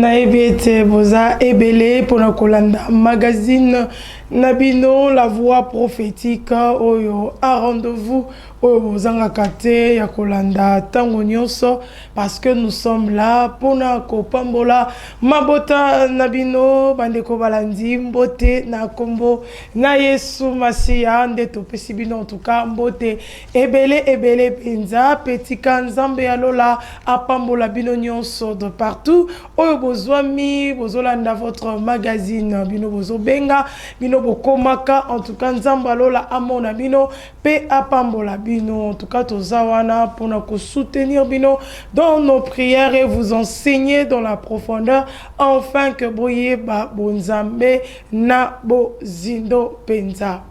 nayebi ete boza ebele mpona kolanda magazine Nabino, la voix prophétique, oyo a rendez-vous, oyo bozangaka te ya kolanda tango nyonso, parce que nous sommes là pona kopambola mabota Nabino, bandeko balandi mbote na kombo na Yesu Masiya nde topesi bino en tout cas mbote ebele penza petika nzambe ya lola apambola bino nyonso de partout, oyo bozwami bozolanda votre magazine bino bozobenga bino bokomaka en tout cas nzamba lola amona bino pe apambola bino en tout cas tozawana pour nous soutenir bino dans nos prières et vous enseigner dans la profondeur afin que boye ba bonzambe na bozindo penza.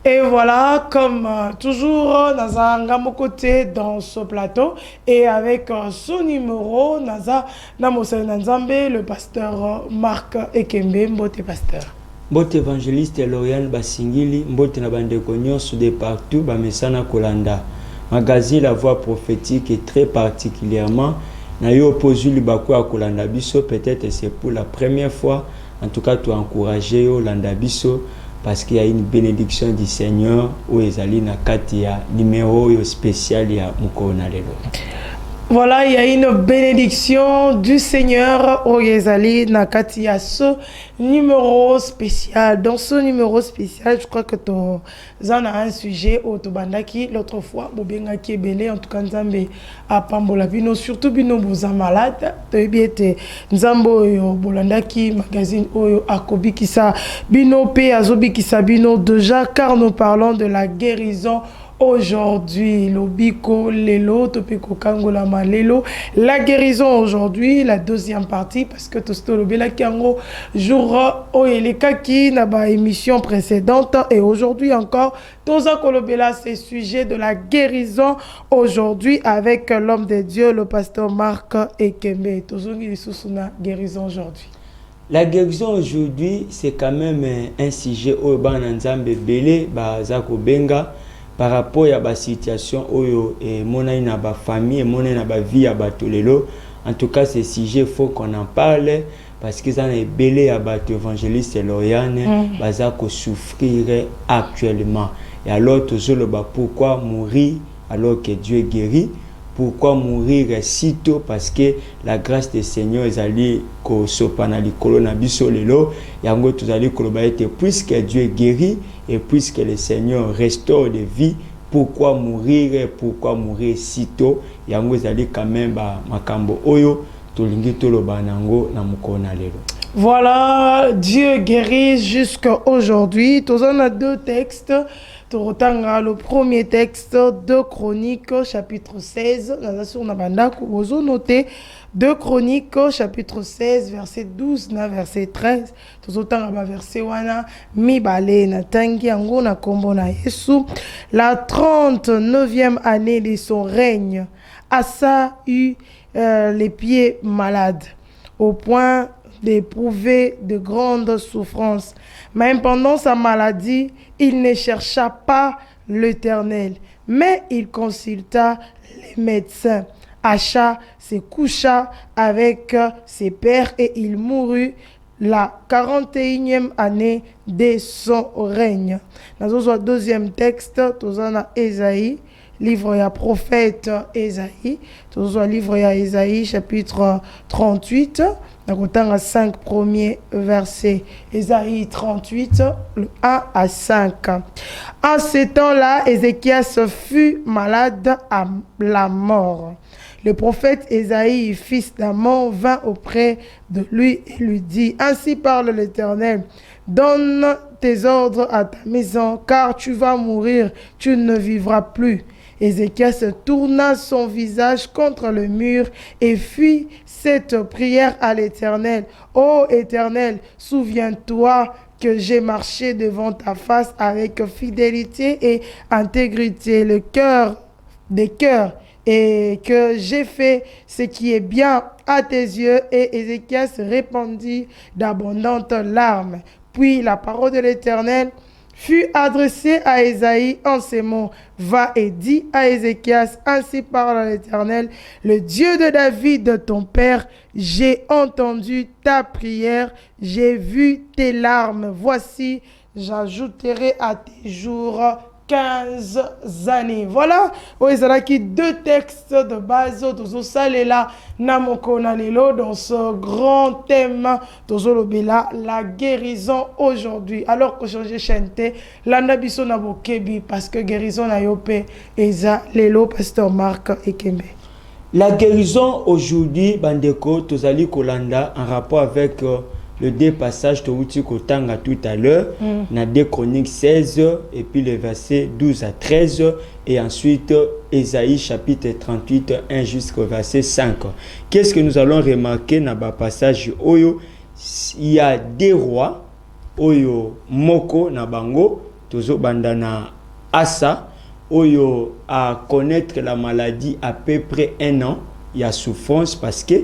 Et voilà, comme toujours, Naza Ngamo côté dans ce plateau et avec son numéro, Naza Namosel Nanzambe, le pasteur Marc Ekembe, Mbote pasteur. Mbote évangéliste Lauriane Basingili, Mbote Nabandeko nyonso de partout, Bamesana Kolanda. Magazine La Voix prophétique et très particulièrement, Nayo opposé Libakou à Kolanda Biso, peut-être c'est pour la première fois, en tout cas, tu encourager Landa Biso. Parce qu'il y a une bénédiction du Seigneur où Ezali na katia numéro spécial ya mukona lelo. Voilà, il y a une bénédiction du Seigneur au Yezali Nakati à ce numéro spécial. Dans ce numéro spécial, je crois que tu as un sujet au Tobandaki. L'autre fois, Bobenga qui est belé, en tout cas, Nzambe à Pambola Bino, surtout Bino Boza malade. Tu as bien été Nzambo Bolandaki, magazine Oyo Akobi Kisa, Bino P, Azobi Kisa Bino, déjà, car nous parlons de la guérison. Aujourd'hui, l'obiko, lelo, topiko kangola malelo, la guérison aujourd'hui, la deuxième partie, parce que tout ce que le kiango jour oyeleka qui n'a pas émission précédente et aujourd'hui encore, toza kolobela c'est sujet de la guérison aujourd'hui avec l'homme de Dieu, le pasteur Marc Ekembe. Tozongi susuna guérison aujourd'hui. La guérison aujourd'hui, c'est quand même un sujet au bananzambe belé, bazako benga. Par rapport à la situation oyo et mon na ba famille et mon na ba vie à batolelo, en tout cas ce sujet faut qu'on en parle parce que ça est belé à bateau évangéliste Lauriane bazako souffrir actuellement et alors toujours le ba pourquoi mourir alors que Dieu guérit. Pourquoi mourir sitôt? Parce que la grâce du Seigneur est allée ko sopana likolo na biso lelo yango tozali koloba ete puisque Dieu guérit et puisque le Seigneur restaure des vies, pourquoi mourir sitôt? Yango ezali quand même ba makambo oyo tolingi toloba nango na mukona lelo. Voilà, Dieu guérit jusqu'à aujourd'hui. Tous on a deux textes. Le premier texte de Chroniques, chapitre 16. Vous notez 2 Chroniques, chapitre 16, verset 12, verset 13. Tous autant verset wana mibale na tangi yango na kombo na Yesu. La 39e année de son règne, Asa eut les pieds malades, au point d'éprouver de grandes souffrances. Même pendant sa maladie, il ne chercha pas l'Éternel, mais il consulta les médecins. Acha se coucha avec ses pères et il mourut la 41e année de son règne. Dans le deuxième texte, nous avons Ésaïe, livre ya prophète Ésaïe, nous avons livre ya Ésaïe, chapitre 38. Nous avons 5 premiers versets. Ésaïe 38, le 1 à 5. En ce temps-là, Ézéchias fut malade à la mort. Le prophète Ésaïe, fils d'Amon, vint auprès de lui et lui dit: Ainsi parle l'Éternel, donne tes ordres à ta maison, car tu vas mourir, tu ne vivras plus. Ézéchias tourna son visage contre le mur et fit cette prière à l'Éternel. Ô Éternel, souviens-toi que j'ai marché devant ta face avec fidélité et intégrité, le cœur des cœurs, et que j'ai fait ce qui est bien à tes yeux. Et Ézéchias répandit d'abondantes larmes. Puis la parole de l'Éternel fut adressé à Ésaïe en ces mots. Va et dis à Ézéchias, ainsi parle l'Éternel, le Dieu de David, ton père, j'ai entendu ta prière, j'ai vu tes larmes. Voici, j'ajouterai à tes jours 15 années. Voilà, qui deux textes de base, là, dans ce grand thème, la guérison aujourd'hui. Alors que je chante, l'anda biso na bokebi, parce que guérison na yope, eza lelo, pasteur Marc Ekembe. La guérison aujourd'hui, Bandeko, Tozali Kolanda, en rapport avec le deux passages Touti Kotanga tout à l'heure, na 2 Chroniques 16 et puis les versets 12 à 13 et ensuite Ésaïe chapitre 38 1 jusqu'au verset 5. Qu'est-ce que nous allons remarquer dans le passage Oyo? Il y a des rois Oyo Moko na bango Tozo Bandana Asa Oyo à connaître la maladie à peu près 1 an. Il y a souffrance parce que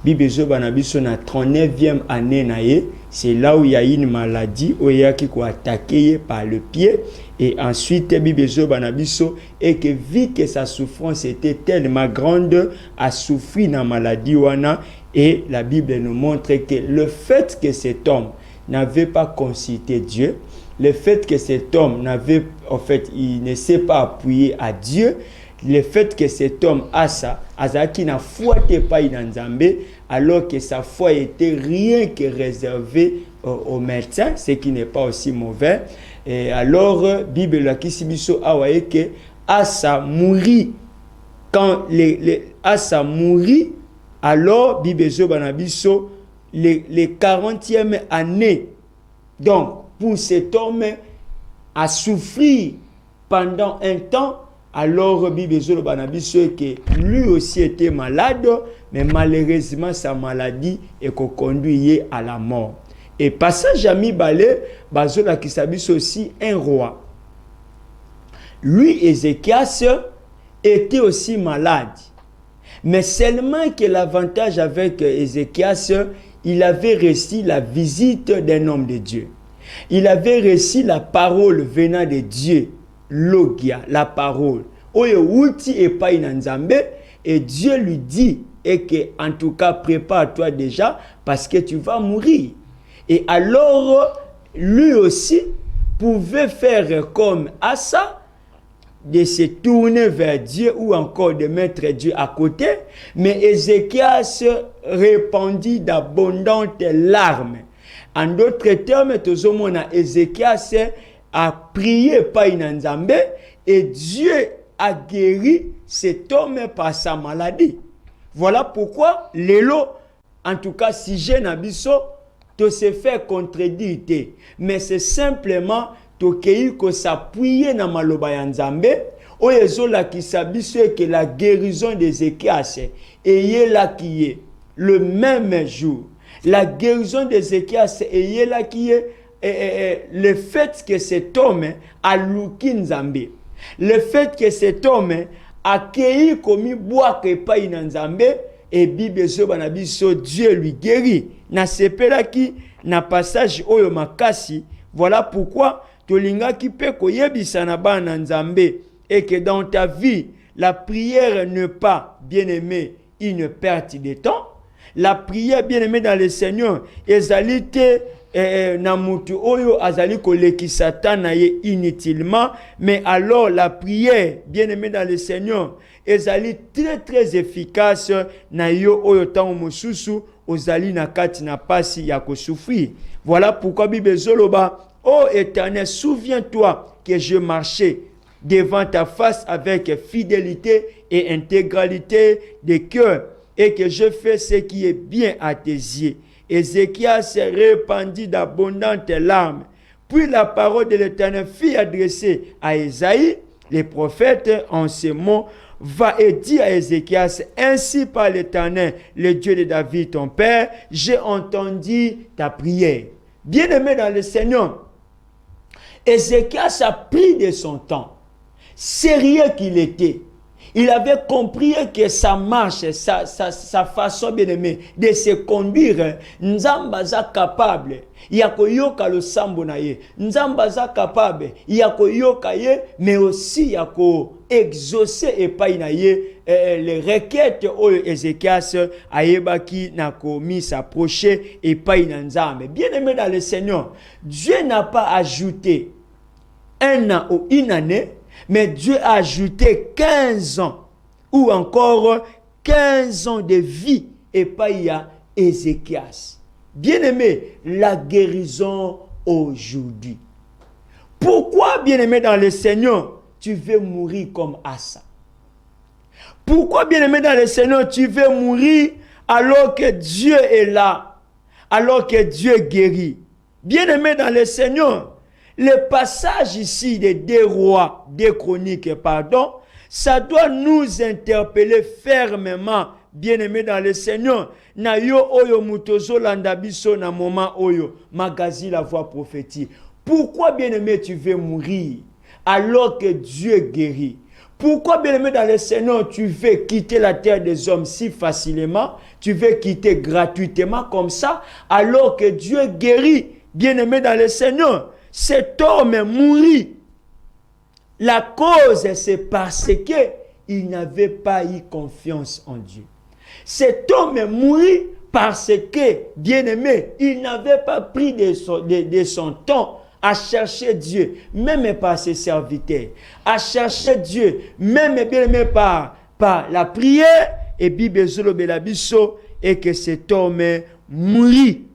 Bibezo Banabiso na 39e année naïe, c'est là où il y a une maladie où il y a qui quoi attaqué par le pied et ensuite Bibezo Banabiso et que vu que sa souffrance était tellement grande a souffert dans la maladie wana et la Bible nous montre que le fait que cet homme n'avait pas consulté Dieu, le fait que cet homme n'avait en fait il ne s'est pas appuyé à Dieu, le fait que cet homme Asa, Azaki n'a foi pas dans Nzambe, alors que sa foi était rien que réservée aux médecins, ce qui n'est pas aussi mauvais. Et alors, Bible la kisibiso awaye que Asa mourit. Quand Asa mourit, alors Bible zo banabiso les 40e année. Donc, pour cet homme a souffert pendant un temps. Alors, Bibezo Banabiso que lui aussi était malade, mais malheureusement sa maladie est conduit à la mort. Et passage à Mibale, Bazola qui s'habille aussi un roi. Lui, Ézéchias, était aussi malade. Mais seulement que l'avantage avec Ézéchias, il avait reçu la visite d'un homme de Dieu. Il avait reçu la parole venant de Dieu. Logia, la parole. Oye wuti et pas inanzambe et Dieu lui dit et que en tout cas prépare-toi déjà parce que tu vas mourir. Et alors lui aussi pouvait faire comme Asa de se tourner vers Dieu ou encore de mettre Dieu à côté, mais Ézéchias répandit d'abondantes larmes. En d'autres termes, tozomona Ézéchias a prié par Inanzambe et Dieu a guéri cet homme par sa maladie. Voilà pourquoi l'élo, en tout cas si j'ai n'abisso, te se fait contredire. Mais c'est simplement que s'appuyer na maloba ya Nzambe, oyezola ki sabiso que la guérison d'Ézéchias est là qui est le même jour. La guérison d'Ézéchias est là qui est le fait que cet homme a louki Nzambe, le fait que cet homme a accueilli comme bois que pas Nzambe et Bible banabiso Dieu lui guérit. Na sepela ki na passage oyo makasi. Voilà pourquoi tolinga ki pe koyebisa na bana Nzambe et que dans ta vie la prière n'est pas, bien aimé, une perte de temps. La prière, bien aimé dans le Seigneur, ezalite namutu oyo azali koleki satana ye inutilement, mais alors la prière, bien aimé dans le Seigneur, ezali très très efficace na yo oyo tango mosusu ozali na kati na pasi ya kosouffrir. Voilà pourquoi Bible zoloba, ô Éternel, souviens-toi que je marchais devant ta face avec fidélité et intégralité de cœur et que je fais ce qui est bien à tes yeux. Ézéchias répandit d'abondantes larmes. Puis la parole de l'Éternel fut adressée à Ésaïe, le prophète, en ces mots, va et dit à Ézéchias, ainsi par l'Éternel, le Dieu de David, ton père, j'ai entendu ta prière. Bien-aimé dans le Seigneur, Ézéchias a pris de son temps. Sérieux qu'il était. Il avait compris que sa marche, sa façon bien aimé de se conduire, Nzamba za capable. Yako yoka lo sambo na ye. Nzamba za capable. Yako yoka ye, mais aussi yako exaucer et pas na ye les requêtes au Ézéchias ayebaki nako mis s'approcher et pas na Nzambe. Bien aimé dans le Seigneur, Dieu n'a pas ajouté un an ou une année, mais Dieu a ajouté 15 ans ou encore 15 ans de vie et pas il y a Ézéchias. Bien-aimé, la guérison aujourd'hui. Pourquoi, bien-aimé dans le Seigneur, tu veux mourir comme Asa? Pourquoi, bien-aimé dans le Seigneur, tu veux mourir alors que Dieu est là, alors que Dieu guérit? Bien-aimé dans le Seigneur, le passage ici des 2 rois, 2 chroniques, pardon, ça doit nous interpeller fermement, bien-aimés dans le Seigneur. Na yo oyo mutozo landabiso na moment oyo, magazine la voix prophétique. Pourquoi, bien-aimé, tu veux mourir alors que Dieu guérit? Pourquoi, bien-aimé dans le Seigneur, tu veux quitter la terre des hommes si facilement? Tu veux quitter gratuitement comme ça alors que Dieu guérit, bien-aimé dans le Seigneur? Cet homme mourit. La cause, c'est parce que il n'avait pas eu confiance en Dieu. Cet homme mourit parce que, bien-aimé, il n'avait pas pris de son temps à chercher Dieu, même par ses serviteurs, à chercher Dieu, même bien-aimé par la prière, et Bible et que cet homme mourit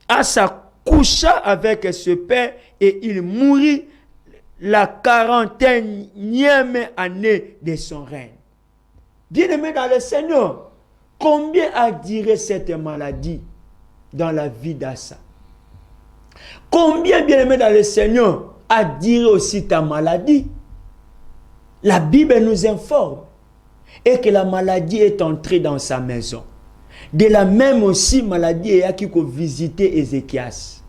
à sa coucha avec ce père et il mourit la 40e année de son règne. Bien-aimé dans le Seigneur, combien a duré cette maladie dans la vie d'Asa? Combien, bien-aimé dans le Seigneur, a duré aussi ta maladie? La Bible nous informe et que la maladie est entrée dans sa maison. De la même aussi maladie il y a qui visité Ézéchias.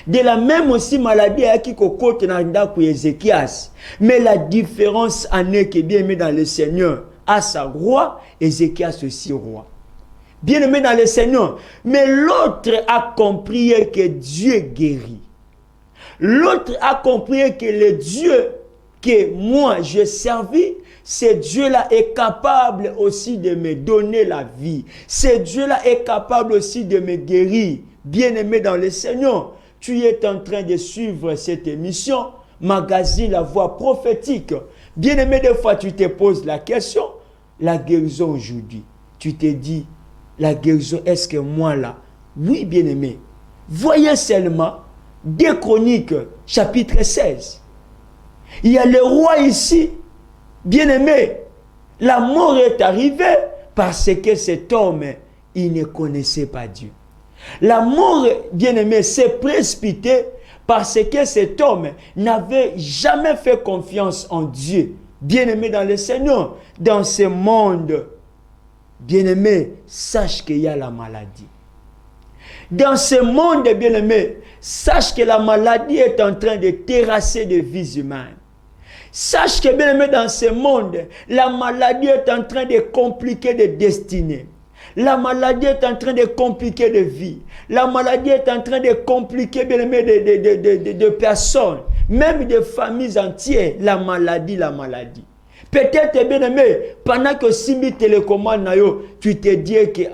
De la même aussi maladie il y a qui côte dans Ézéchias. Mais la différence en est que bien aimé dans le Seigneur, Asa roi, Ézéchias aussi roi. Bien aimé dans le Seigneur. Mais l'autre a compris que Dieu guérit. L'autre a compris que le Dieu que moi je servis, ce Dieu-là est capable aussi de me donner la vie. Ce Dieu-là est capable aussi de me guérir. Bien-aimé dans le Seigneur, tu es en train de suivre cette émission, magazine La Voix Prophétique. Bien-aimé, des fois tu te poses la question, la guérison aujourd'hui. Tu te dis, la guérison, est-ce que moi là? Oui, bien-aimé. Voyez seulement 2 Chroniques, chapitre 16. Il y a le roi ici. Bien-aimé, la mort est arrivée parce que cet homme, il ne connaissait pas Dieu. La mort, bien-aimé, s'est précipitée parce que cet homme n'avait jamais fait confiance en Dieu. Bien-aimé dans le Seigneur, dans ce monde, bien-aimé, sache qu'il y a la maladie. Dans ce monde, bien-aimé, sache que la maladie est en train de terrasser des vies humaines. Sache que, bien aimé, dans ce monde, la maladie est en train de compliquer des destinées. La maladie est en train de compliquer des vies. La maladie est en train de compliquer, bien aimé, de personnes, même des familles entières. La maladie. Peut-être, bien aimé, pendant que Simbi télécommande, tu te dis que,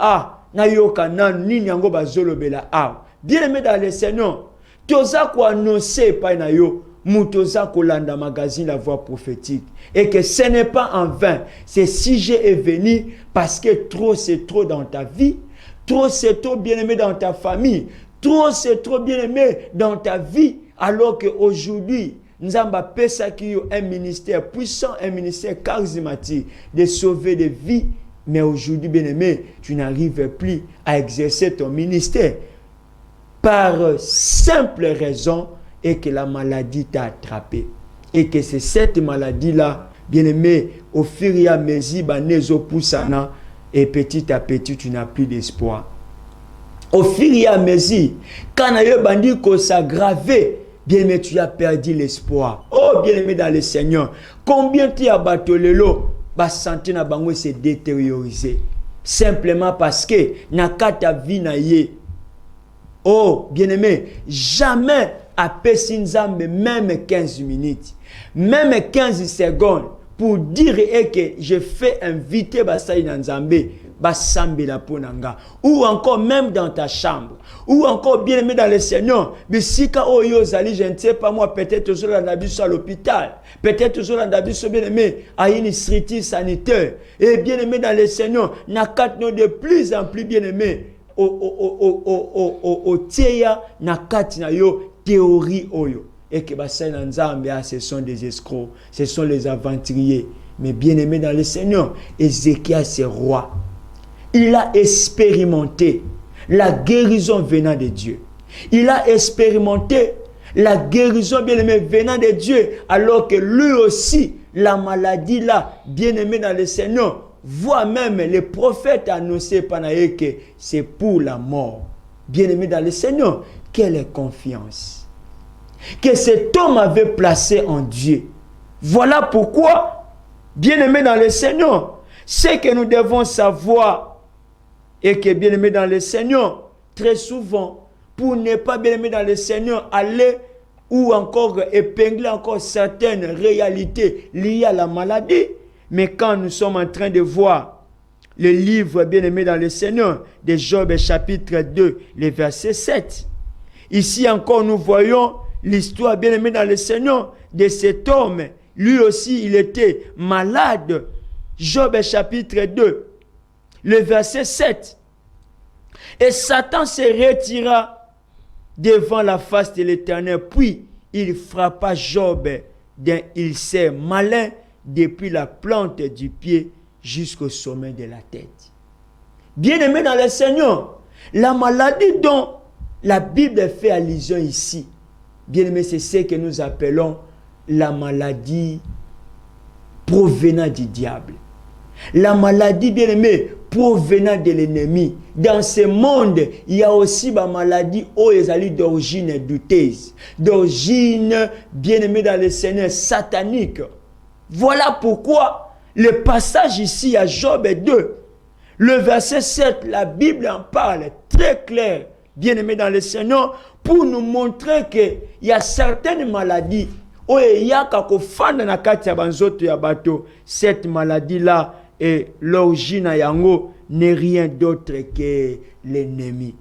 bien aimé dans le Seigneur, tu as quoi annoncer par nayo. Mutoza Kolanda magazine La Voix Prophétique. Et que ce n'est pas en vain. Ce sujet est venu parce que trop c'est trop dans ta vie. Trop c'est trop bien aimé dans ta famille. Trop c'est trop bien aimé dans ta vie. Alors qu'aujourd'hui, nous avons un ministère puissant, un ministère charismatique de sauver des vies. Mais aujourd'hui, bien aimé, tu n'arrives plus à exercer ton ministère. Par simple raison, et que la maladie t'a attrapé. Et que c'est cette maladie-là, bien aimé, au fur et à mesure, et petit à petit, tu n'as plus d'espoir. Au fur et à mesure, quand il s'aggravé, bien aimé, tu as perdu l'espoir. Oh, bien aimé dans le Seigneur, combien tu as battu le lot? santé na bango s'est détériorisé. Simplement parce que na kata vie na ye. Oh, bien-aimé, jamais après Nzambe même 15 minutes, même 15 secondes pour dire que je fais inviter Basai Nzambe, Basambe la ponanga, ou encore même dans ta chambre, ou encore bien-aimé dans le Seigneur, Bissika Oyo Zali, je ne sais pas moi, peut-être toujours dans à l'hôpital, peut-être toujours dans bien-aimé à une structure sanitaire, et bien-aimé dans le Seigneur, n'a quatre de plus en plus bien-aimé. O tieya na kati na yo théorie oyo et que basai na nzambe ce sont des escrocs, ce sont les aventuriers. Mais bien aimé dans le Seigneur, Ézéchias c'est roi. Il a expérimenté la guérison venant de Dieu. Il a expérimenté la guérison bien aimé venant de Dieu, alors que lui aussi la maladie là, bien aimé dans le Seigneur, voit même les prophètes annoncer pendant que c'est pour la mort. Bien-aimé dans le Seigneur, quelle confiance que cet homme avait placé en Dieu. Voilà pourquoi, bien-aimé dans le Seigneur, ce que nous devons savoir et que, bien-aimé dans le Seigneur, très souvent, pour ne pas, bien-aimé dans le Seigneur, aller ou encore épingler encore certaines réalités liées à la maladie. Mais quand nous sommes en train de voir le livre bien-aimé dans le Seigneur de Job chapitre 2, le verset 7. Ici encore nous voyons l'histoire bien-aimé dans le Seigneur de cet homme. Lui aussi il était malade. Job chapitre 2, le verset 7. Et Satan se retira devant la face de l'Éternel. Puis il frappa Job d'un ulcère malin depuis la plante du pied jusqu'au sommet de la tête. Bien-aimé dans le Seigneur, la maladie dont la Bible fait allusion ici, bien-aimé, c'est ce que nous appelons la maladie provenant du diable. La maladie, bien-aimé, provenant de l'ennemi. Dans ce monde, il y a aussi la maladie d'origine douteuse, d'origine, bien-aimé dans le Seigneur, satanique. Voilà pourquoi le passage ici à Job 2, le verset 7, la Bible en parle très clair, bien aimé dans le Seigneur, pour nous montrer qu'il y a certaines maladies où il y a cette maladie-là et l'origine yango n'est rien d'autre que l'ennemi.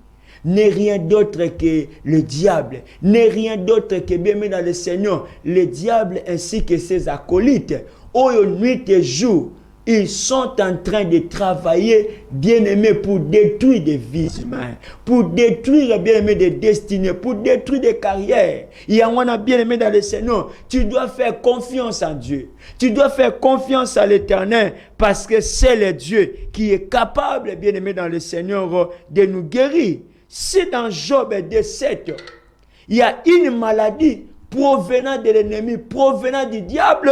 N'est rien d'autre que le diable, n'est rien d'autre que bien aimé dans le Seigneur, le diable ainsi que ses acolytes. Oh, nuit et jour, ils sont en train de travailler, bien aimé, pour détruire des vies humaines, pour détruire, bien aimé, des destinées, pour détruire des carrières. Il y a un bien aimé dans le Seigneur. Tu dois faire confiance en Dieu. Tu dois faire confiance à l'Éternel parce que c'est le Dieu qui est capable, bien aimé dans le Seigneur, de nous guérir. Si dans Job 2:7, il y a une maladie provenant de l'ennemi, provenant du diable,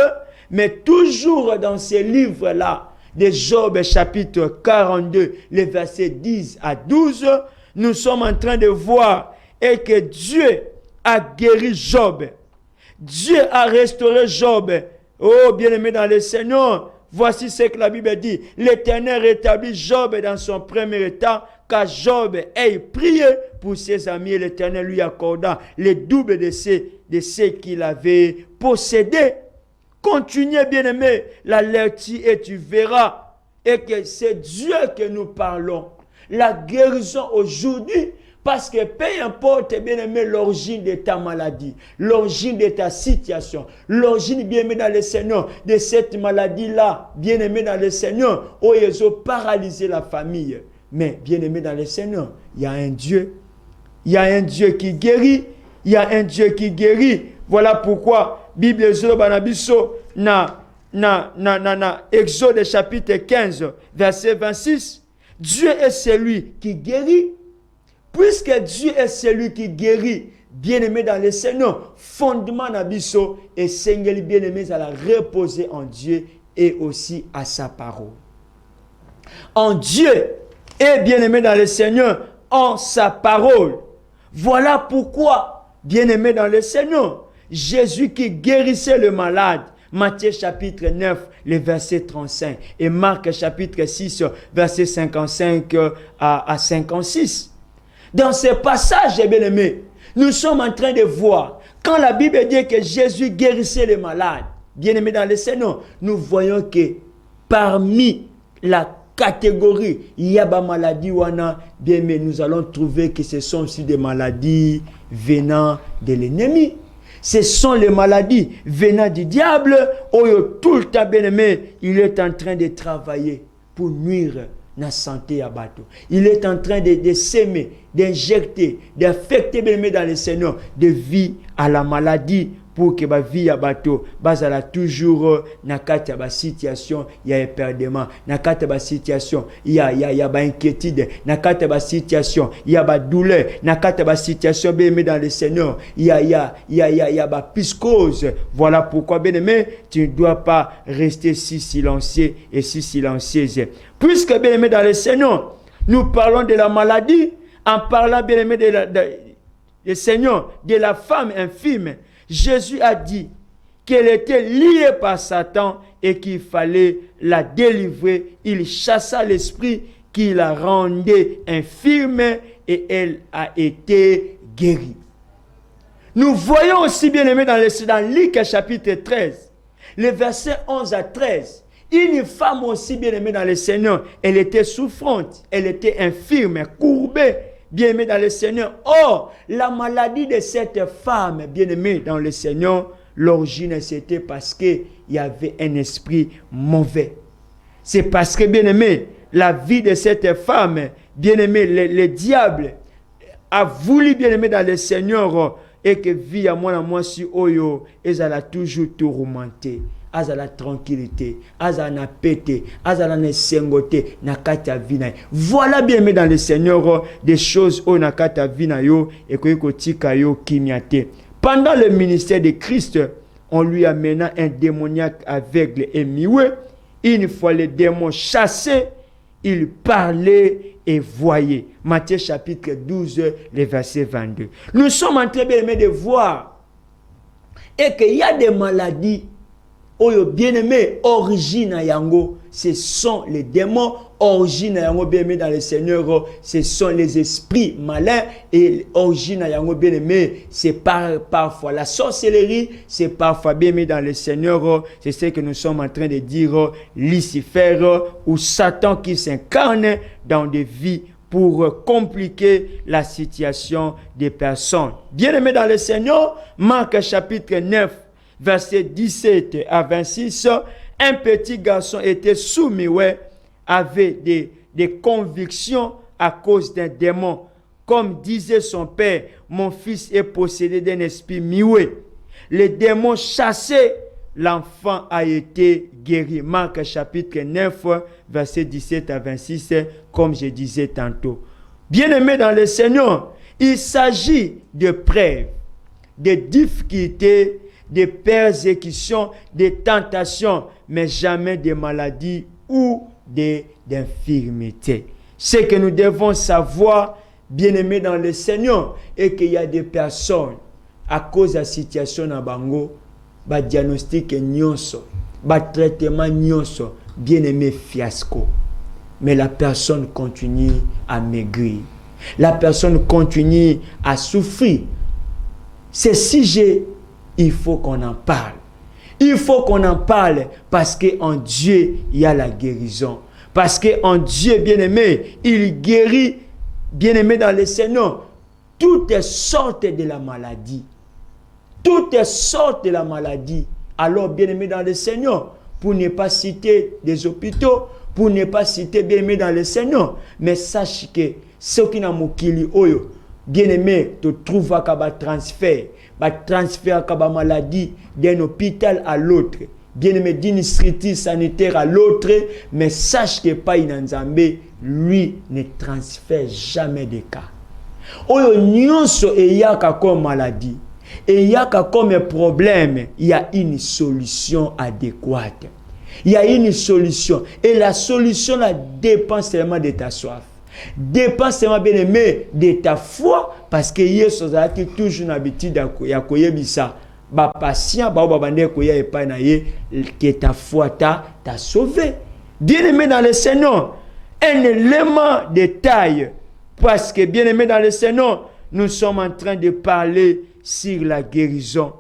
mais toujours dans ces livres-là, de Job chapitre 42, les versets 10 à 12, nous sommes en train de voir et que Dieu a guéri Job. Dieu a restauré Job. Oh, bien-aimé dans le Seigneur, voici ce que la Bible dit. L'Éternel rétablit Job dans son premier état, car Job ait prié pour ses amis et l'Éternel lui accorda le double de ce qu'il avait possédé. Continuez, bien-aimé, la lecture et tu verras et que c'est Dieu que nous parlons. La guérison aujourd'hui, parce que peu importe, bien-aimé, l'origine de ta maladie, l'origine de ta situation, l'origine, bien-aimé, dans le Seigneur, de cette maladie-là, bien-aimé, dans le Seigneur, où ils ont paralysé la famille. Mais, bien-aimé, dans le Seigneur, il y a un Dieu. Il y a un Dieu qui guérit. Il y a un Dieu qui guérit. Voilà pourquoi, Bible Zobanabiso, Exode chapitre 15, verset 26, Dieu est celui qui guérit. Puisque Dieu est celui qui guérit, bien-aimé dans le Seigneur, fondement Nabiso et Seigneur bien-aimé à la reposer en Dieu et aussi à sa parole. En Dieu et bien-aimé dans le Seigneur, en sa parole. Voilà pourquoi, bien-aimé dans le Seigneur, Jésus qui guérissait le malade, Matthieu chapitre 9, le verset 35. Et Marc chapitre 6, verset 55 à 56. Dans ce passage, bien aimé, nous sommes en train de voir, quand la Bible dit que Jésus guérissait les malades, bien aimé dans le Seigneur, nous voyons que parmi la catégorie, il y a des maladies, bien aimé, nous allons trouver que ce sont aussi des maladies venant de l'ennemi. Ce sont les maladies venant du diable, où tout le temps, bien aimé, il est en train de travailler pour nuire la santé à bateau. Il est en train de s'aimer, d'injecter, d'affecter, bien aimé, dans le Seigneur, de vie à la maladie, pour que la vie à bateau, basala toujours na kati ya situation, il y a éperdument, na kati ya situation, il y a ba inquiétude, na kati ya situation, il y a ba douleur, na kati ya situation, bien aimé dans le Seigneur, il y a ba psychose. Voilà pourquoi, bien aimé, tu ne dois pas rester si silencieux et si silencieuse. Puisque, bien aimé dans le Seigneur, nous parlons de la maladie, en parlant, bien aimé, de Seigneur, de la femme infime. Jésus a dit qu'elle était liée par Satan et qu'il fallait la délivrer. Il chassa l'esprit qui la rendait infirme et elle a été guérie. Nous voyons aussi, bien aimé, dans Luc chapitre 13, les versets 11 à 13, une femme aussi, bien aimée dans le Seigneur, elle était souffrante, elle était infirme, courbée, bien aimé dans le Seigneur. Or, la maladie de cette femme, bien aimée dans le Seigneur, l'origine c'était parce qu'il y avait un esprit mauvais. C'est parce que, bien aimé, la vie de cette femme, bien aimé, le diable a voulu, bien aimé dans le Seigneur, et que vie à moi si oyo, et ça l'a toujours tourmenté. Azala tranquillité, azala pété, azala ne sengoté, nakata vina. Voilà, bien aimé dans le Seigneur, des choses au nakata vina yo et kotika yo kimiate. Pendant le ministère de Christ, on lui amena un démoniaque aveugle et muet. Une fois le démon chassé, il parlait et voyait. Matthieu chapitre 12, le verset 22. Nous sommes en train, bien aimé, de voir et qu'il y a des maladies. Oyo bien-aimé, origine à Yango, ce sont les démons, origine à Yango, bien-aimé dans le Seigneur, ce sont les esprits malins, et origine à Yango, bien-aimé, c'est parfois la sorcellerie, c'est parfois, bien-aimé dans le Seigneur, c'est ce que nous sommes en train de dire, Lucifer, ou Satan qui s'incarne dans des vies pour compliquer la situation des personnes. Bien-aimé dans le Seigneur, Marc chapitre 9, verset 17 à 26, un petit garçon était soumis, avait des convictions à cause d'un démon. Comme disait son père, mon fils est possédé d'un esprit muet. Le démon chassé, l'enfant a été guéri. Marc chapitre 9, verset 17 à 26, comme je disais tantôt. Bien-aimé dans le Seigneur, il s'agit de preuves, de difficultés, des persécutions, des tentations, mais jamais des maladies ou d'infirmités. Ce que nous devons savoir, bien-aimés dans le Seigneur, est qu'il y a des personnes, à cause de la situation à Bango, ba diagnostic nyonso, ba traitement nyonso, bien-aimé fiasco. Mais la personne continue à maigrir. La personne continue à souffrir. C'est sujet, il faut qu'on en parle. Il faut qu'on en parle parce qu'en Dieu, il y a la guérison. Parce qu'en Dieu, bien-aimé, il guérit, bien-aimé dans le Seigneur, toutes sortes de la maladie. Toutes sortes de la maladie. Alors, bien-aimé dans le Seigneur, pour ne pas citer des hôpitaux, pour ne pas citer, bien-aimé dans le Seigneur, mais sache que ce qui n'a mokili oyo, bien-aimé, te trouve à un transfert à la maladie d'un hôpital à l'autre, bien-aimé, d'une structure sanitaire à l'autre, mais sache que pas Inanzambe, lui, ne transfère jamais de cas. Oyo nyonso et yaka comme maladie, et yaka comme problème, il y a une solution adéquate. Il y a une solution, et la solution là, dépend seulement de ta soif. Dépend seulement, bien aimé, de ta foi, parce que Yesu a toujours l'habitude de koyebisa ba patient, ba bande ko ya epa na ye, que ta foi t'a sauvé. Bien-aimé dans le Seigneur, un élément de taille, parce que bien-aimé dans le Seigneur, nous sommes en train de parler sur la guérison,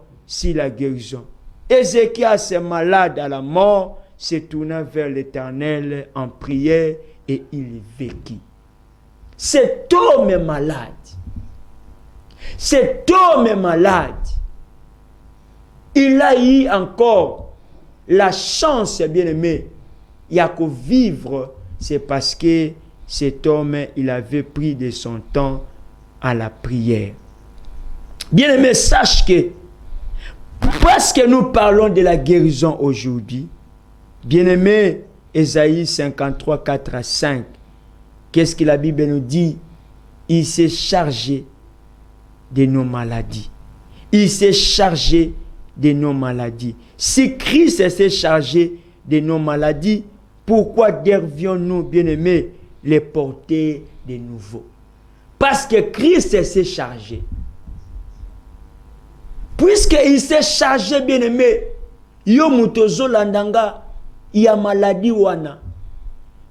Ézéchias est malade à la mort, se tourna vers l'Éternel en prière et il vécut. Cet homme est malade. Il a eu encore la chance, bien-aimé, il y a qu'à vivre, c'est parce que cet homme, il avait pris de son temps à la prière. Bien-aimé, sache que parce que nous parlons de la guérison aujourd'hui, bien-aimé, Ésaïe 53, 4 à 5, qu'est-ce que la Bible nous dit? Il s'est chargé de nos maladies. Si Christ s'est chargé de nos maladies, pourquoi devions-nous, bien-aimés, les porter de nouveau? Parce que Christ s'est chargé. Puisqu'il s'est chargé, bien-aimé, yo mutozo landanga, il y a maladie wana.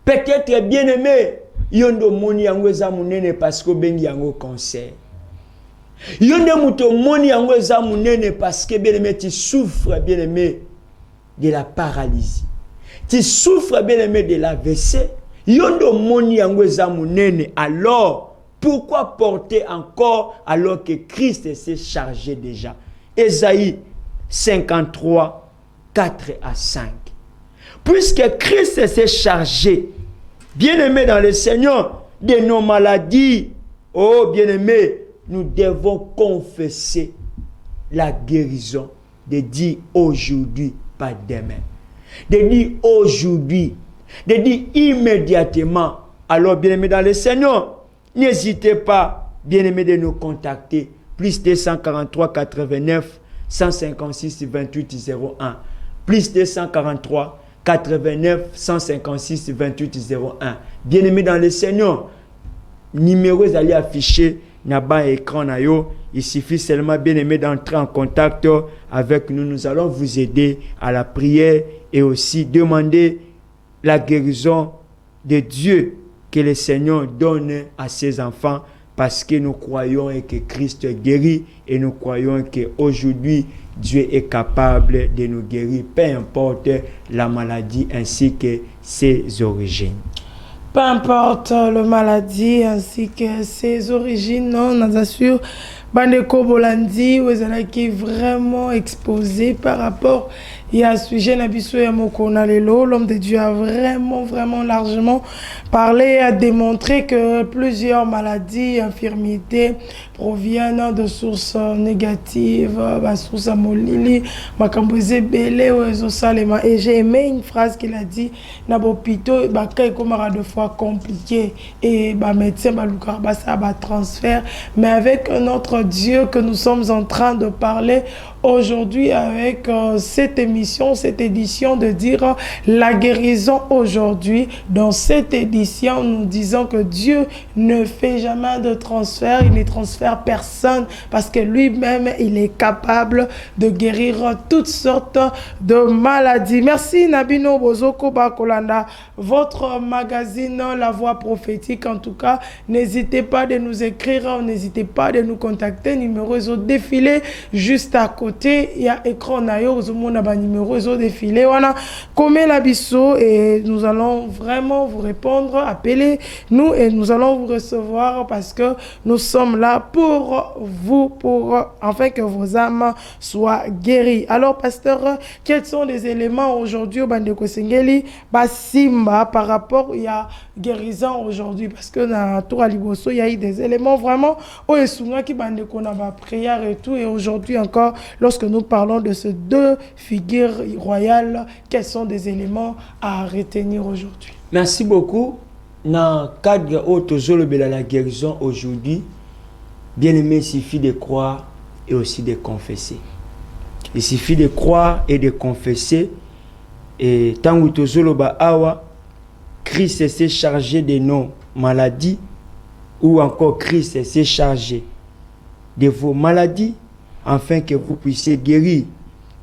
Peut-être, bien-aimé, yondo moni yango eza munene parce que bengi yango cancer. Yondo muto moni yango eza munene parce que bien-aimé, tu souffres, bien-aimé, de la paralysie. Tu souffres, bien-aimé, de l'AVC. Yondo moni yango eza munene. Alors, pourquoi porter encore alors que Christ s'est chargé déjà? Ésaïe 53, 4 à 5. Puisque Christ s'est chargé, bien-aimé dans le Seigneur, de nos maladies, oh bien-aimé, nous devons confesser la guérison, de dire aujourd'hui, pas demain. De dire aujourd'hui, de dire immédiatement. Alors, bien-aimé dans le Seigneur, n'hésitez pas, bien-aimé, de nous contacter. Plus 243 89 156 28 01. Plus 243 89 156 28 01. Bien-aimé dans le Seigneur, numéros allez afficher na bas écran na yo. Il suffit seulement, bien-aimé, d'entrer en contact avec nous. Nous allons vous aider à la prière et aussi demander la guérison de Dieu que le Seigneur donne à ses enfants. Parce que nous croyons que Christ guérit et nous croyons qu'aujourd'hui, Dieu est capable de nous guérir, peu importe la maladie ainsi que ses origines. Peu importe la maladie ainsi que ses origines, non, nous assure, Bandeko Bolandi, vous êtes vraiment exposé par rapport à ce sujet Nabiso Yamokona Lelo. L'homme de Dieu a vraiment largement parlé et a démontré que plusieurs maladies, infirmités proviennent de sources négatives, sources amolili, makamboze belé ou ezosalema. Et j'ai aimé une phrase qu'il a dit, Nabopito, bakay komara de fois compliqué et médecin balukar basa transfert, mais avec notre Dieu que nous sommes en train de parler aujourd'hui avec cette émission, cette édition de dire la guérison aujourd'hui. Dans cette édition, nous disons que Dieu ne fait jamais de transfert, il ne transfère personne parce que lui-même, il est capable de guérir toutes sortes de maladies. Merci Nabino Bozoko Bakolanda, votre magazine La Voix Prophétique. En tout cas, n'hésitez pas de nous écrire, n'hésitez pas de nous contacter. Numéro au défilé juste à côté. Il y a écran nayo, numéro au défilé. Voilà, comme la bisso et nous allons vraiment vous répondre. Appelez-nous et nous allons vous recevoir parce que nous sommes là pour vous, pour afin que vos âmes soient guéries. Alors, pasteur, quels sont les éléments aujourd'hui au Bandeko Sengeli Basimba par rapport à guérison aujourd'hui? Parce que dans Tour à Liboso, il y a eu des éléments vraiment au Esunga qui Bandeko na ba prière et tout. Et aujourd'hui encore, lorsque nous parlons de ces deux figures royales, quels sont des éléments à retenir aujourd'hui? Merci beaucoup. Dans le cadre de la guérison aujourd'hui, bien aimé, il suffit de croire et aussi de confesser. Il suffit de croire et de confesser. Et tant que awa, Christ s'est chargé de nos maladies, ou encore Christ s'est chargé de vos maladies. afin que vous puissiez guérir.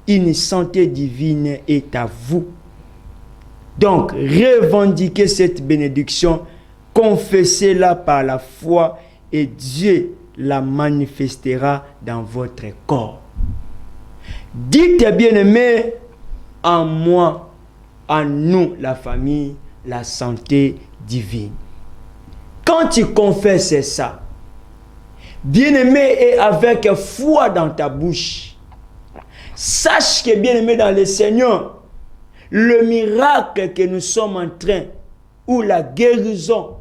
Une santé divine est à vous. Donc, revendiquez cette bénédiction, confessez-la par la foi et Dieu la manifestera dans votre corps. Dites, bien-aimés, en moi, en nous, la famille, la santé divine. Quand tu confesses ça, bien-aimé, et avec foi dans ta bouche, sache que, bien-aimé dans le Seigneur, le miracle que nous sommes en train, ou la guérison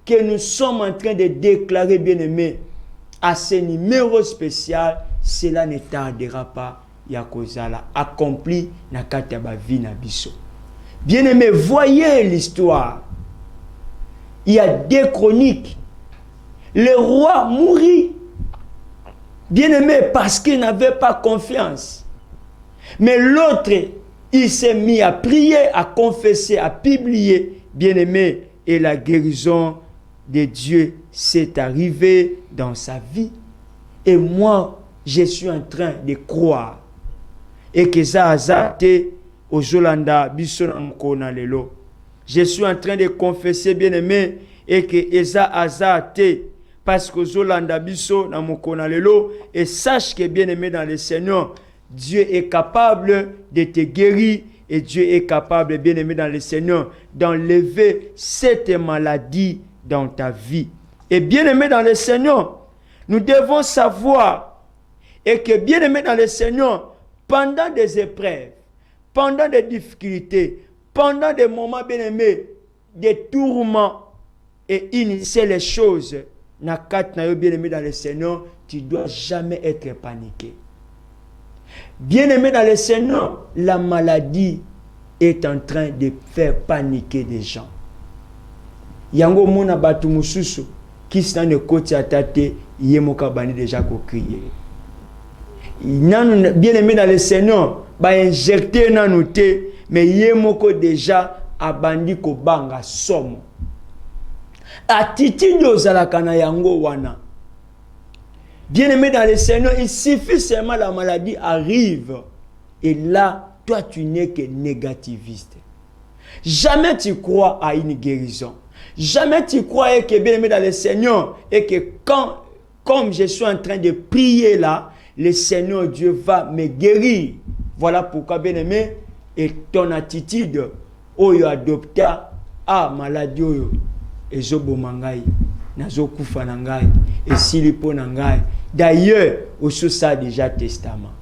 que nous sommes en train de déclarer, bien-aimé, à ce numéro spécial, cela ne tardera pas, Yakozala, accompli na kataba vie na biso. Bien-aimé, voyez l'histoire. Il y a deux chroniques. Le roi mourit. Bien-aimé, parce qu'il n'avait pas confiance. Mais l'autre, il s'est mis à prier, à confesser, à publier. Bien-aimé, et la guérison de Dieu s'est arrivée dans sa vie. Et moi, je suis en train de croire. Et que ça a été au Jolanda, lelo. Je suis en train de confesser, bien-aimé, et que Eza Azate, parce que Jolanda biso na mokona lelo, et sache que, bien-aimé dans le Seigneur, Dieu est capable de te guérir, et Dieu est capable, bien-aimé dans le Seigneur, d'enlever cette maladie dans ta vie. Et bien-aimé dans le Seigneur, nous devons savoir, et que, bien-aimé dans le Seigneur, pendant des épreuves, pendant des difficultés, pendant des moments, bien-aimés, des tourments, et initier les choses, bien-aimé dans le Seigneur, tu ne dois jamais être paniqué. Bien-aimé dans le Seigneur, la maladie est en train de faire paniquer des gens. Yango mona batu mususu, qui s'en est côté à tate, yemoka bani déjà ko crier. Bien-aimé dans le Seigneur, ba injecter nan nous te, mais yemoko déjà abandi ko banga somo. Attitude ozalaka na yango wana. Bien-aimé dans le Seigneur, il suffit seulement la maladie arrive. Et là, toi tu n'es que négativiste. Jamais tu crois à une guérison. Jamais tu crois que, bien-aimé dans le Seigneur, et que comme je suis en train de prier là, le Seigneur Dieu va me guérir. Voilà pourquoi, bien-aimé, et ton attitude, oyo adopta, maladie oyo, ezobo mangai, nazo kufa nangai, et silipo nangai. D'ailleurs, au sous ça déjà testament.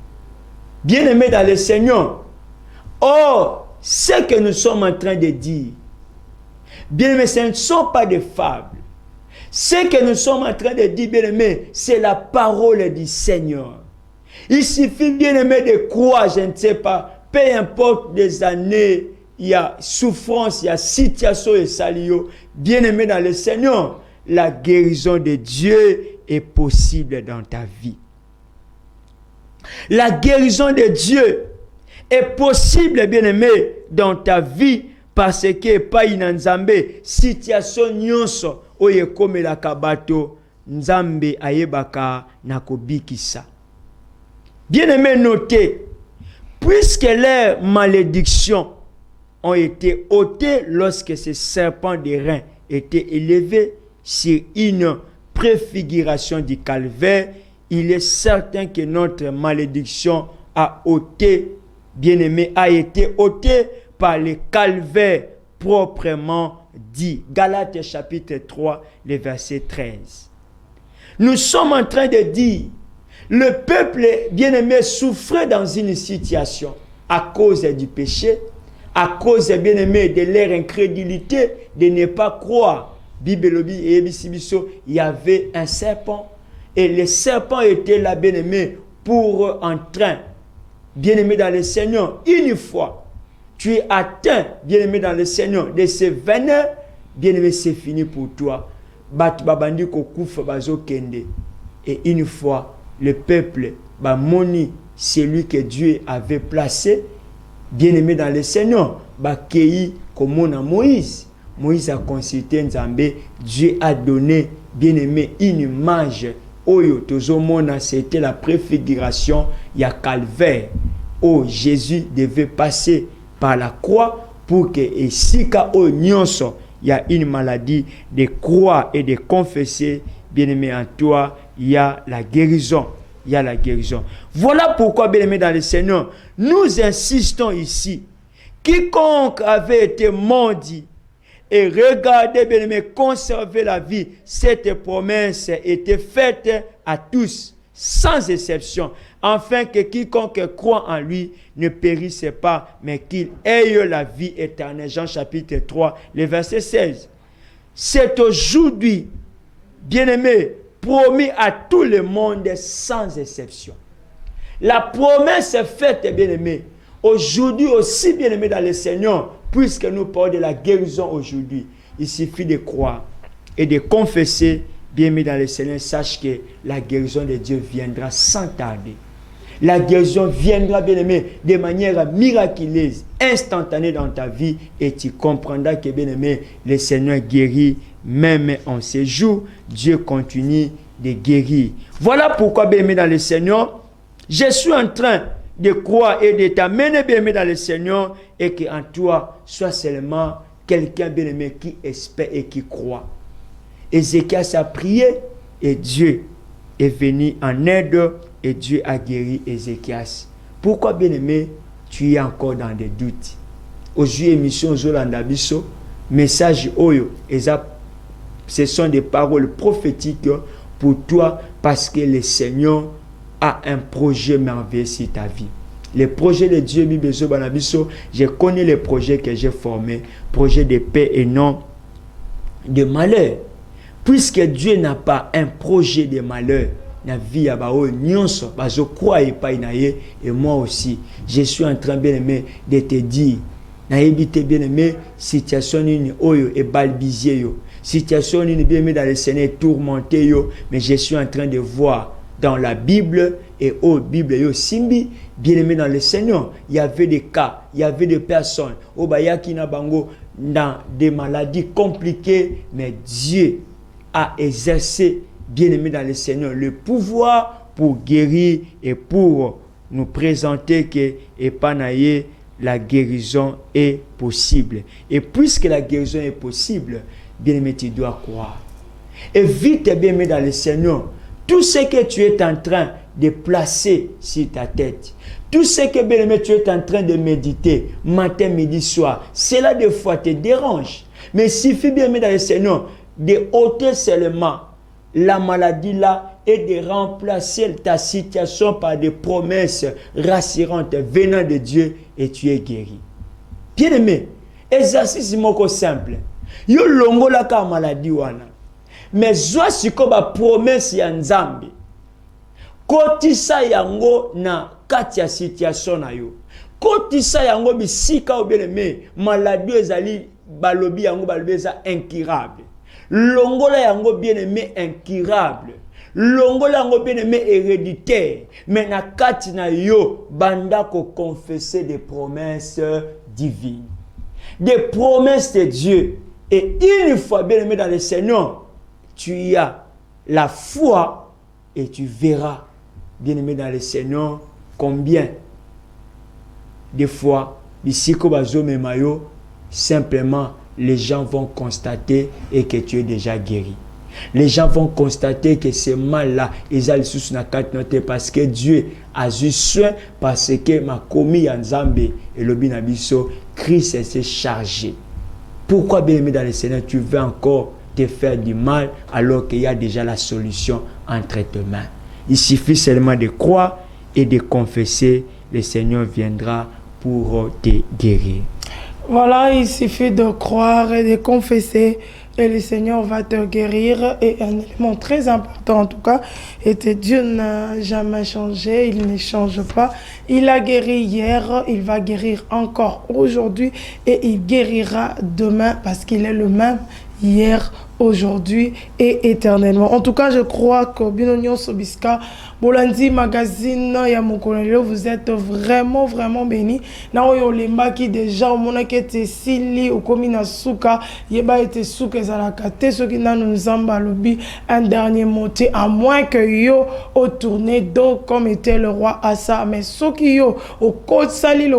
Bien-aimé dans le Seigneur, ce que nous sommes en train de dire, bien-aimé, ce ne sont pas des fables. Ce que nous sommes en train de dire, bien-aimé, c'est la parole du Seigneur. Il suffit, bien-aimé, de croire, je ne sais pas, peu importe des années, il y a souffrance, il y a situation et salio. Bien-aimé dans le Seigneur, la guérison de Dieu est possible dans ta vie. La guérison de Dieu est possible, bien-aimé, dans ta vie, parce que pas une nzambe situation nyonso oye comme la kabato nzambe ayebaka nakobikisa. Bien-aimé, notez, puisque les malédictions ont été ôtées lorsque ces serpents de reins étaient élevés sur une préfiguration du calvaire, il est certain que notre malédiction a été ôtée par le calvaire proprement dit. Galates chapitre 3, le verset 13. Nous sommes en train de dire, le peuple bien-aimé souffrait dans une situation à cause du péché, à cause, bien-aimé, de leur incrédulité, de ne pas croire. Bible et Ebisibiso, il y avait un serpent, et le serpent était là, bien-aimé, pour en train, bien-aimé dans le Seigneur, une fois tu es atteint, bien-aimé dans le Seigneur, de ce venin, bien-aimé, c'est fini pour toi. Babandi kokufa bazo kende. Et une fois, le peuple, moni, celui que Dieu avait placé, bien-aimé dans le Seigneur, kei comme Moïse. Moïse a consulté Nzambe, Dieu a donné, bien-aimé, une image oyo tozomona c'était la préfiguration ya calvaire où Jésus devait passer par la croix pour que esika o nyonso il y a une maladie de croire et de confesser, bien-aimé, en toi il y a la guérison. Il y a la guérison. Voilà pourquoi, bien-aimé dans le Seigneur, nous insistons ici. Quiconque avait été maudit et regardez, bien-aimé, conserver la vie, cette promesse était faite à tous, sans exception, afin que quiconque croit en lui ne périsse pas, mais qu'il ait la vie éternelle. Jean chapitre 3, le verset 16. C'est aujourd'hui, bien-aimé, promis à tout le monde sans exception. La promesse est faite, bien-aimé. Aujourd'hui aussi, bien-aimé dans le Seigneur, puisque nous parlons de la guérison aujourd'hui, il suffit de croire et de confesser, bien-aimé dans le Seigneur, sache que la guérison de Dieu viendra sans tarder. La guérison viendra, bien-aimé, de manière miraculeuse, instantanée dans ta vie, et tu comprendras que, bien-aimé, le Seigneur guérit même en ces jours. Dieu continue de guérir. Voilà pourquoi, bien-aimé dans le Seigneur, je suis en train de croire et de t'amener, bien-aimé dans le Seigneur, et qu'en toi soit seulement quelqu'un, bien-aimé, qui espère et qui croit. Ézéchias a prié et Dieu est venu en aide et Dieu a guéri Ézéchias. Pourquoi, bien-aimé, tu es encore dans des doutes? Aujourd'hui, émission Zolanda Bisso, message Oyo, ce sont des paroles prophétiques pour toi parce que le Seigneur a un projet merveilleux sur ta vie. Les projets de Dieu, je connais les projets que j'ai formés, projets de paix et non de malheur. Puisque Dieu n'a pas un projet de malheur, na vie ya bao nyonso bazo croire epai na ye, et moi aussi je suis en train, bien-aimé, de te dire na ebité, bien-aimé, situation ni oyo e balbizier yo, situation ni, bien-aimé, dans le Seigneur tourmenté yo, mais je suis en train de voir dans la Bible et au Bible yo simbi, bien-aimé dans le Seigneur, il y avait des cas, il y avait des personnes au bayaki na bango dans des maladies compliquées, mais Dieu a exercé, bien-aimé dans le Seigneur, le pouvoir pour guérir et pour nous présenter que épanaye, la guérison est possible. Et puisque la guérison est possible, bien-aimé, tu dois croire. Et vite, bien-aimé dans le Seigneur, tout ce que tu es en train de placer sur ta tête, tout ce que, bien-aimé, tu es en train de méditer matin, midi, soir, cela des fois te dérange. Mais il suffit, bien-aimé dans le Seigneur, de ôter seulement la maladie là et de remplacer ta situation par des promesses rassurantes venant de Dieu, et tu es guéri. Bien-aimé, exercice moko simple. Yo longola ka maladie wana. Mais zwa siko ba promesse ya Nzambe. Kotisa yango na kati ya situation na yo. Kotisa yango bisika o, bien-aimé, maladie ezali balobi yango balobi eza incurable. Longola yango, bien-aimé, incurable. Longola yango, bien-aimé, héréditaire. Mais na kati na yo banda ko confesser des promesses divines. Des promesses de Dieu. Et une fois, bien-aimé, dans le Seigneur, tu as la foi et tu verras, bien-aimé, dans le Seigneur, combien de fois, ici, mayo, simplement, les gens vont constater et que tu es déjà guéri. Les gens vont constater que ce mal-là, ils ont sous na carte notée parce que Dieu a eu soin, parce que ma commis en Zambé et le binabiso, Christ s'est chargé. Pourquoi, bien-aimé dans le Seigneur, tu veux encore te faire du mal alors qu'il y a déjà la solution entre tes mains? Il suffit seulement de croire et de confesser, le Seigneur viendra pour te guérir. Voilà, il suffit de croire et de confesser et le Seigneur va te guérir. Et un élément très important en tout cas, et que Dieu n'a jamais changé, il ne change pas. Il a guéri hier, il va guérir encore aujourd'hui et il guérira demain parce qu'il est le même hier, aujourd'hui et éternellement. En tout cas, je crois que Binonio Sobiska, Bolandi Magazine, Yamokolelo, vous êtes vraiment, vraiment bénis. Naoyo Lemba qui déjà, au monde qui était Sili, au Komina Souka, Yeba était Souka Zalakate, ceux qui n'ont Zamba Lobi, un dernier mot, à moins que yo au tourné d'eau comme était le roi Asa, mais ceux qui yo au côte Sali, le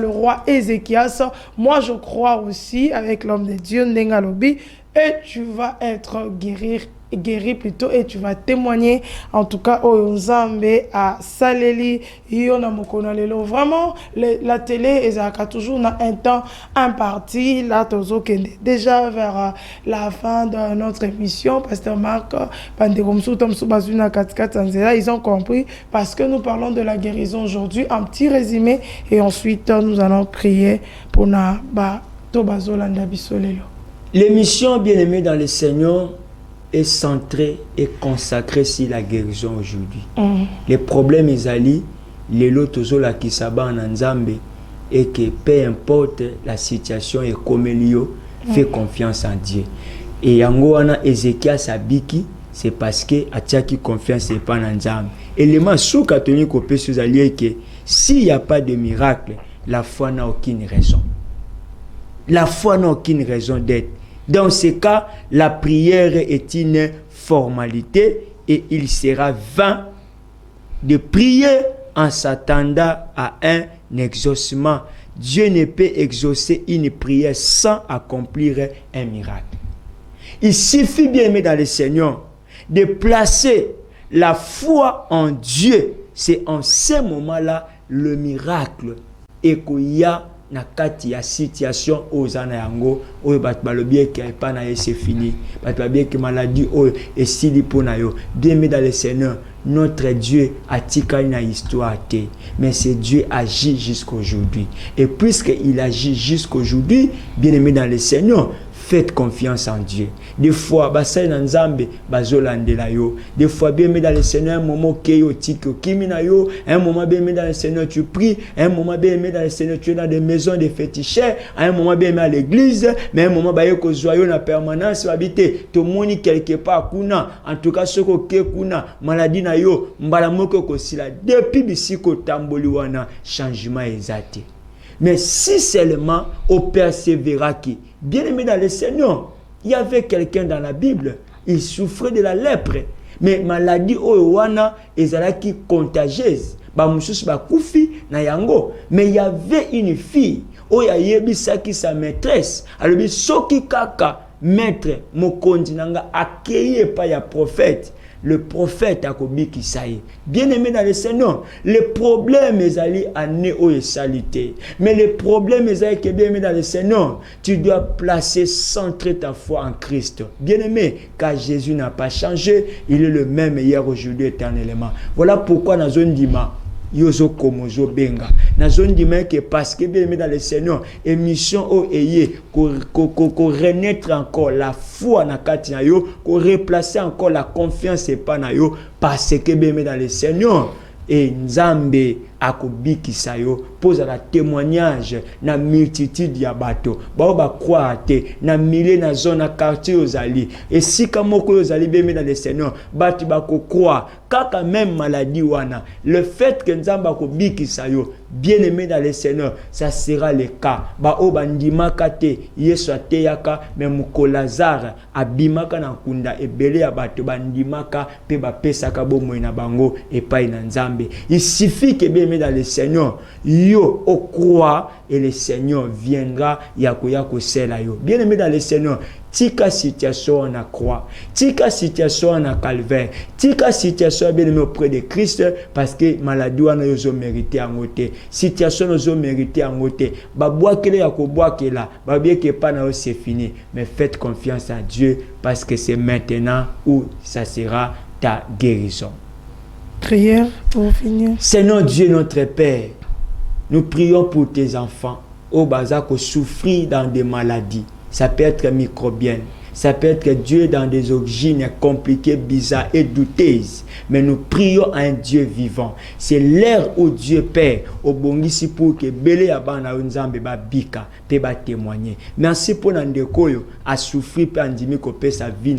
roi Ézéchias, moi je crois aussi avec l'homme de Dieu, Ndenga Lobi, et tu vas être guéri plutôt, et tu vas témoigner en tout cas au Nzambe à Saleli Yona Mokonalelo. Vraiment la télé ezaka toujours na un temps imparti là tozo kende déjà vers la fin de notre émission. Pasteur Marc Pandekomsu Tomsu Bazuna 44 ils ont compris parce que nous parlons de la guérison aujourd'hui. Un petit résumé et ensuite nous allons prier pour na ba tobazolanda bisolelo. L'émission bien-aimée dans le Seigneur est centrée et consacrée sur la guérison aujourd'hui. Les problèmes ezali, les lotozo la kisaba en Nzambe, et que peu importe la situation et comme Elio, fait confiance en Dieu. Et yango wana Ézéchias abiki, c'est parce que atiaki confiance et pas en Nzambe. Et les massou catholiques au péché alliés que s'il n'y a pas de miracle, la foi n'a aucune raison. La foi n'a aucune raison d'être. Dans ce cas, la prière est une formalité et il sera vain de prier en s'attendant à un exaucement. Dieu ne peut exaucer une prière sans accomplir un miracle. Il suffit, bien aimé dans le Seigneur, de placer la foi en Dieu. C'est en ce moment-là le miracle. Et qu'il y a na kati ya situation ozana yango oyo bat balobi ke pa na c'est fini bat balobi ke maladie oyo esili pona yo. Bien aimé dans le Seigneur, notre Dieu a tika na histoire te, mais c'est Dieu agit jusqu'aujourd'hui. Et puisqu'il agit jusqu'aujourd'hui, bien aimé dans le Seigneur, faites confiance en Dieu. Des fois, basai na Nzambe bazolandela yo. Des fois, bien aimé dans le Seigneur, un moment keyo tiko kimina yo, un moment bien aimé dans le Seigneur tu pries, un moment bien aimé dans le Seigneur tu es dans des maisons de féticheurs, un moment bien aimé à l'église, mais un moment baye ko joyeux na permanence habiter. To moni quelque part kuna, en tout cas ce ko ke kuna, maladie na yo, mbala moko ko sila depuis bisiko tamboli wana changement exact. Mais si seulement on persévéra qui, bien aimé dans le Seigneur, il y avait quelqu'un dans la Bible, il souffrait de la lèpre, mais maladie owana ezalaki contagieuse, ba mususu ba kufi na yango, mais il y avait une fille, oya yebisaki sa maîtresse, alobi soki kaka maître mokonzi nanga accueilli pa ya prophète. Le prophète a kobiki saï. Bien aimé dans le Seigneur, les problèmes ezali ane o salité. Mais les problèmes ezali que bien aimé dans le Seigneur, tu dois placer, centrer ta foi en Christ. Bien aimé, car Jésus n'a pas changé, il est le même hier, aujourd'hui, éternellement. Voilà pourquoi dans zone dima yozo komozo benga. Na zone dima que parce que bien aimé dans le Seigneur, émission o eye ko renaître encore la foi na kati na yo, ko replacer encore la confiance et pas na yo parce que bien aimé dans le Seigneur et Nzambe akobikisa yo pose la témoignage na multitude ya bato bao ba croire te na milliers na zone na quartier ozali et si kamoko ozali bien dans le Seigneur batu ba ko croire kaka même maladie wana le fait que Nzambe akobikisa yo bien aimé dans le Seigneur ça sera le cas ba o bandimaka te Yesu ateyaka mais moko Lazare abimaka na kunda ebele ya bato bandimaka pe ba pesaka bomoi na bango epai na Nzambe. Il suffit que bien dans le Seigneur, yo au croix et le Seigneur viendra yako sela yo. Bien aimé dans le Seigneur, tika situation na croix, tika situation na calvaire, tika situation bien aimé auprès de Christ parce que maladie wana yo zo mérité en côté, situation zo mérité en côté. Ba boakele yako boakela, ba bien que pas na yo c'est fini, mais faites confiance à Dieu parce que c'est maintenant où ça sera ta guérison. Prière pour finir. Seigneur Dieu notre Père, nous prions pour tes enfants au bazar qui souffrent dans des maladies. Ça peut être microbienne, Ça peut être que Dieu est dans des origines compliquées, bizarres et douteuses. Mais nous prions à un Dieu vivant. C'est l'heure où Dieu Père, au bon ici pour que Belé Abana Unzambe ba bika, peut témoigner. Merci pour Nandekoyo à souffrir pour Andimi Kopé sa vie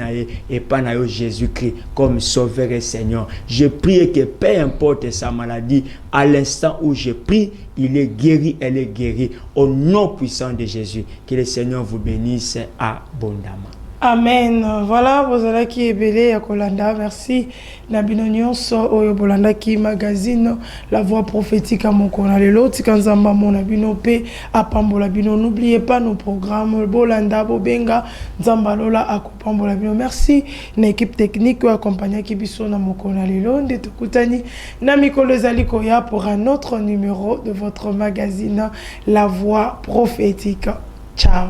et pas na Jésus-Christ comme Sauveur et Seigneur. Je prie que peu importe sa maladie, à l'instant où je prie, il est guéri, elle est guérie. Au nom puissant de Jésus, que le Seigneur vous bénisse abondamment. Amen. Voilà, vous allez qui est belé à Kolanda. Merci. Nabino nyonso oyo bolanda ki magazine La Voix prophétique à mon konalelo. Tikanzamba mon nabino pe apambola bino. N'oubliez pas nos programmes bolanda bobenga nzambalola akopambola bino. Merci na équipe technique qui accompagne qui biso na mon konalelo nde tokutani na mikolo ezali koya pour un autre numéro de votre magazine La Voix prophétique. Ciao.